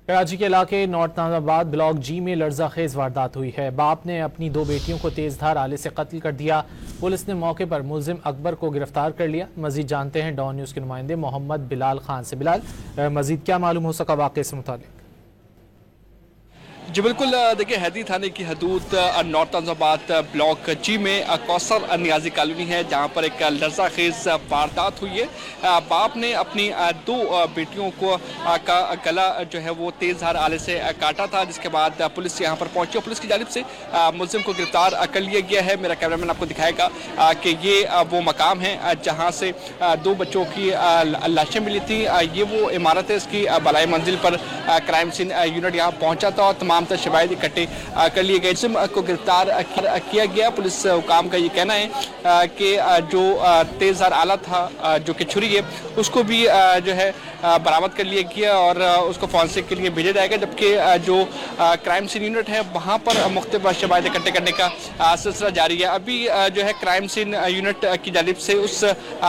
कराची के इलाके north Nazimabad block जी में लर्जाखेज वारदात हुई है। बाप ने अपनी दो बेटियों को तेजधार आले से कत्ल कर दिया। पुलिस ने मौके पर मुलजिम अकबर को गिरफ्तार कर लिया। मजीद जानते हैं डॉन न्यूज़ के नुमाइंदे मोहम्मद बिलाल खान से। बिलाल, मजीद क्या मालूम हो सका वाक़े से मुतालिक? जी बिल्कुल, देखिए हैदी थाने की हदूद नॉर्थ नाजाबाद ब्लॉक जी में कौसर नियाजी कॉलोनी है, जहां पर एक लर्जाखेज वारदात हुई है। बाप ने अपनी दो बेटियों को का गला जो है वो तेजधार आले से काटा था, जिसके बाद पुलिस यहां पर पहुंची और पुलिस की जानिब से मुलजिम को गिरफ्तार कर लिया गया है। मेरा कैमरामैन आपको दिखाएगा कि ये वो मकाम है जहाँ से दो बच्चों की लाशें मिली थी। ये वो इमारत है, इसकी बलाई मंजिल पर क्राइम सीन यूनिट यहाँ पहुंचा था और तमाम शवाहिद इकट्ठे कर लिए गए। मुलजिम को गिरफ्तार किया गया। पुलिस हुकाम का ये कहना है कि जो तेजधार आला था, जो कि छुरी है, उसको भी जो है बरामद कर लिया गया और उसको फॉरेंसिक के लिए भेजा जाएगा। जबकि जो क्राइम सीन यूनिट है वहाँ पर मुख्तलिफ शवाहिद इकट्ठे करने का सिलसिला जारी है। अभी जो है क्राइम सीन यूनिट की जानिब से उस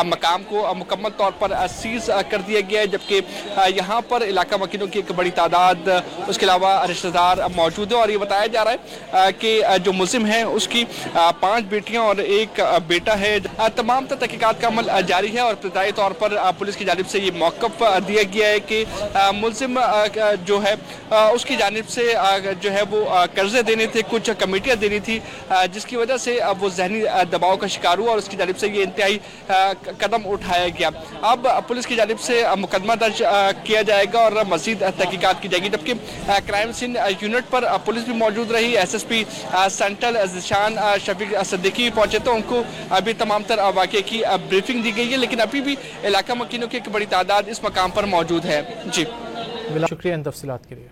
मकाम को मुकम्मल तौर पर सीज कर दिया गया है। जबकि यहाँ पर इलाका वकीलों की एक बड़ी तादाद, उसके अलावा रिश्तेदार मौजूद है और ये बताया जा रहा है कि जो मुलजिम है उसकी 5 बेटियां और एक बेटा है। तमाम तहकीकात का अमल जारी है और इब्तदाई तौर पर पुलिस की जानिब से ये मौक़िफ़ दिया गया है कि मुलजिम जो है उसकी जानिब से जो है वो कर्जे देने थे, कुछ कमेटियाँ देनी थी, जिसकी वजह से वो जहनी दबाव का शिकार हुआ और उसकी जानिब से ये इंतहाई कदम उठाया गया। अब पुलिस की जानिब से मुकदमा दर्ज किया जाएगा और मज़ीद तहकीकात की जाएगी। जबकि क्राइम सीन यूनिट पर पुलिस भी मौजूद रही। SSP सेंट्रल ज़िशान शफीक सिद्दीकी पहुंचे तो उनको अभी तमाम तर वाक़े की ब्रीफिंग दी गई है, लेकिन अभी भी इलाका वकीलों की एक बड़ी तादाद इस मकाम पर मौजूद है। जी शुक्रिया इन तफसीलात के लिए।